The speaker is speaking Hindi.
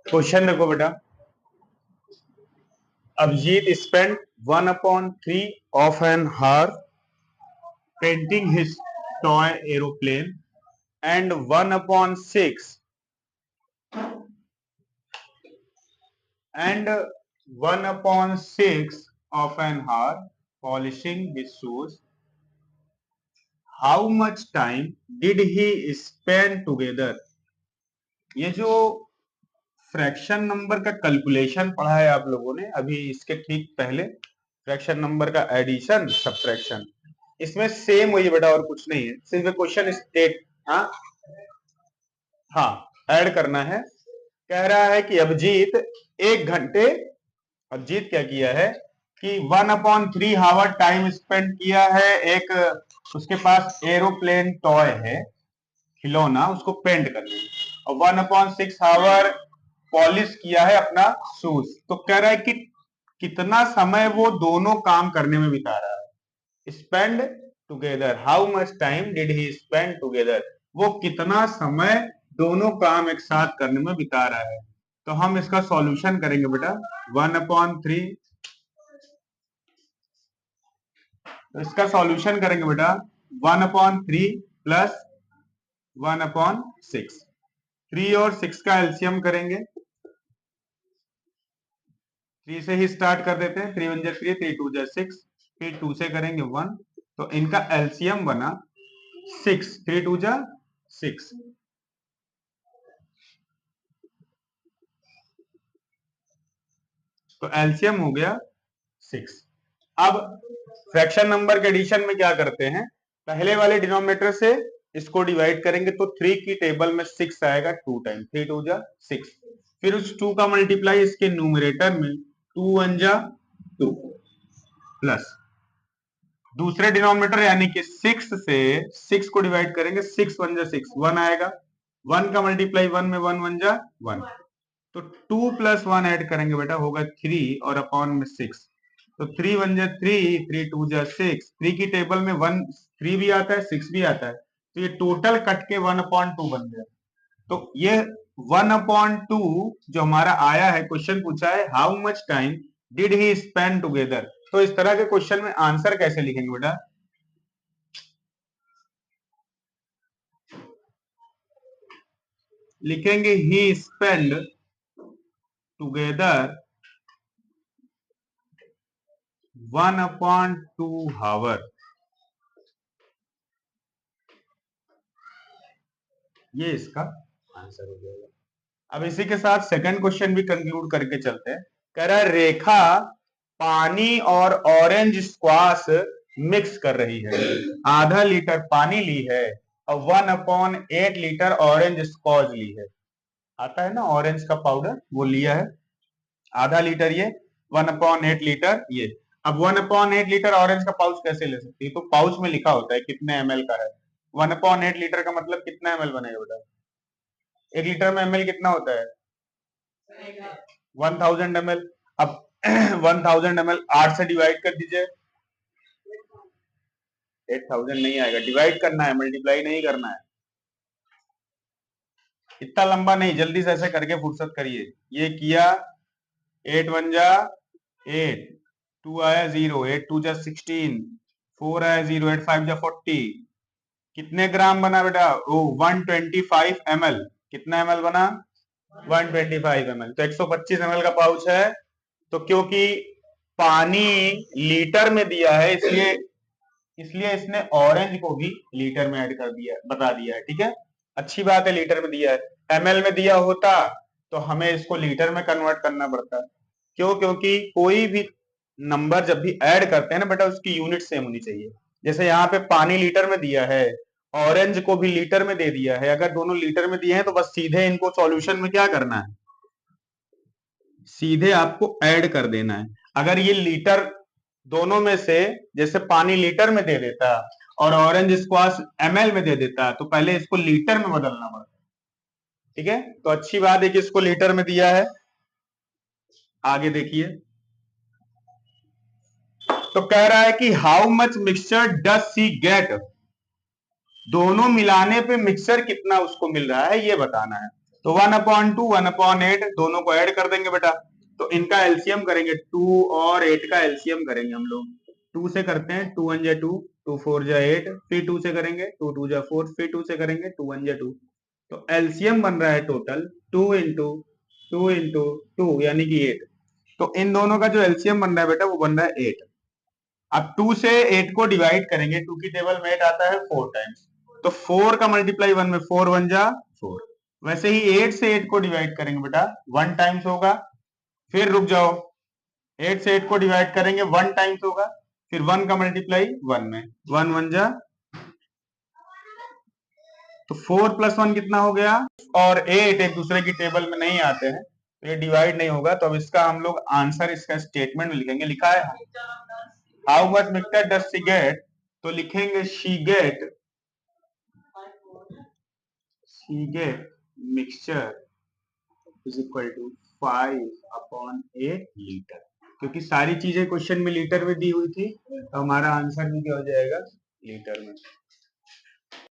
क्वेश्चन देखो बेटा, Abhijit spent 1/3 of an hour painting his toy aeroplane and 1/6 and 1/6 of an hour polishing his shoes. How much time did he spend together? ये जो फ्रैक्शन नंबर का कैलकुलेशन पढ़ा है आप लोगों ने अभी, इसके ठीक पहले फ्रैक्शन नंबर का एडिशन सब्ट्रैक्शन, इसमें सेम वही बेटा और कुछ नहीं है, सिर्फ क्वेश्चन स्टेट हाँ ऐड करना है। कह रहा है कि अभिजीत अभिजीत क्या किया है कि 1/3 हावर टाइम स्पेंड किया है, एक उसके पास एरोप्लेन टॉय है खिलौना, उसको पेंट करने में, और 1/6 हावर पॉलिश किया है अपना शूज। तो कह रहा है कि कितना समय वो दोनों काम करने में बिता रहा है। Spend together, how much time did he spend together, वो कितना समय दोनों काम एक साथ करने में बिता रहा है। तो हम इसका सॉल्यूशन करेंगे बेटा 1/3, तो इसका सॉल्यूशन करेंगे बेटा 1/3 प्लस 1/6, 3 और 6 का एलसीएम करेंगे, 3 से ही स्टार्ट कर देते हैं, 3 1 जा 3, 3 2 जा 6, फिर 2 से करेंगे 1, तो इनका एलसीएम बना 6, 3 2 जा 6, तो एलसीएम हो गया 6। अब फ्रैक्शन नंबर के एडिशन में क्या करते हैं, पहले वाले डिनोमिनेटर से इसको डिवाइड करेंगे तो 3 की टेबल में 6 आएगा 2 टाइम, 3 2 जा 6, फिर उस 2 का मल्टीप्लाई इसके न्यूमरेटर में 2 1 जा 2 प्लस दूसरे डिनोमिनेटर यानी कि 6 से 6 को डिवाइड करेंगे, 6 1 जा 6, 1 आएगा, 1 का मल्टीप्लाई 1 में 1 1 जा 1, तो 2 प्लस 1 ऐड करेंगे बेटा होगा 3 और अपॉन में 6, तो 3 1 जा 3, 3 2 जा 6, 3 की टेबल में 1 3 भी आता है 6 भी आता है, तो ये टोटल कट के 1/2 बन गया। तो ये 1/2 जो हमारा आया है, क्वेश्चन पूछा है how much time did he spend together, तो इस तरह के क्वेश्चन में आंसर कैसे लिखेंगे बेटा, लिखेंगे ही स्पेंड टुगेदर 1/2 हावर, ये इसका आंसर हो जाएगा। अब इसी के साथ सेकंड क्वेश्चन भी कंक्लूड करके चलते हैं। कह रहा है रेखा पानी और ऑरेंज स्क्वाश मिक्स कर रही है, आधा लीटर पानी ली है और 1/8 लीटर ऑरेंज स्क्वाश ली है, आता है ना ऑरेंज का पाउडर, वो लिया है आधा लीटर, ये 1/8 लीटर ये। अब 1/8 लीटर ऑरेंज का पाउच कैसे ले सकती है, तो पाउच में लिखा होता है कितने एमएल का है, 1/8 लीटर का मतलब कितना एमएल बनेगा बेटा, 1 लीटर में एमएल कितना होता है 1000 ml। अब 1000 ml 8 से डिवाइड कर दीजिए, 8000 नहीं आएगा, डिवाइड करना है मल्टीप्लाई नहीं करना है, इतना लंबा नहीं, जल्दी से ऐसे करके फुर्सत करिए। ये किया 8 1 जा 8, 2 आया 0, 8 2 जा 16, 4 आया 0, 8 5 जा 40, कितने ग्राम बना बेटा, ओ 125 ml, कितना ml बना 125 ml, तो 125 ml का पाउच है। तो क्योंकि पानी लीटर में दिया है इसलिए इसने ऑरेंज को भी लीटर में ऐड कर दिया, बता दिया है, ठीक है, अच्छी बात है, लीटर में दिया है, एमएल में दिया होता तो हमें इसको लीटर में कन्वर्ट करना पड़ता। क्यों, क्योंकि कोई भी नंबर जब भी ऐड करते हैं ना बेटा, उसकी यूनिट सेम होनी चाहिए। जैसे यहाँ पे पानी लीटर में दिया है, ऑरेंज को भी लीटर में दे दिया है, अगर दोनों लीटर में दिए हैं तो बस सीधे इनको सॉल्यूशन में क्या करना है, सीधे आपको ऐड कर देना है। अगर ये लीटर दोनों में से, जैसे पानी लीटर में दे देता और ऑरेंज स्क्वाश एमएल में दे देता, तो पहले इसको लीटर में बदलना पड़ता, ठीक है, तो अच्छी बात है कि इसको लीटर में दिया है। आगे देखिए, तो कह रहा है कि how much mixture does she get, दोनों मिलाने पे मिक्सचर कितना उसको मिल रहा है ये बताना है। तो 1/2 1/8 दोनों को ऐड कर देंगे बेटा। तो इनका एलसीएम करेंगे, 2 और 8 का एलसीएम करेंगे हम लोग। 2 से करते हैं, 2 1 जा 2, 2 4 जा 8, फिर 2 से करेंगे, 2 2 जा 4, फिर 2 से करेंगे, 2 1 जा 2। तो एलसीएम बन रहा है टोटल 2 इंटू 2 इंटू 2 यानी कि 8। तो इन दोनों का जो एलसीएम बन रहा है बेटा वो बन रहा है 8। अब 2 से 8 को डिवाइड करेंगे, 2 की टेबल में 8 आता है 4 टाइम्स। तो 4 का मल्टीप्लाई 1 में, 4 1 जा 4। वैसे ही 8 से 8 को डिवाइड करेंगे बेटा 1 टाइम्स होगा। फिर रुक जाओ, 8 से 8 को डिवाइड करेंगे 1 टाइम्स होगा। फिर 1 का मल्टीप्लाई 1 में, 1 1 जा। तो 4 + 1 कितना हो गया? और 8 एक दूसरे की टेबल में नहीं आते हैं तो ये डिवाइड नहीं होगा। तो अब इसका हम लोग आंसर इसका स्टेटमेंट में लिखेंगे। लिखा है how much mixture does she get, तो लिखेंगे she get mixture is equal to 5/8 litre. क्योंकि सारी चीजें क्वेश्चन में लीटर में दी हुई थी तो हमारा आंसर भी क्या हो जाएगा? लीटर में।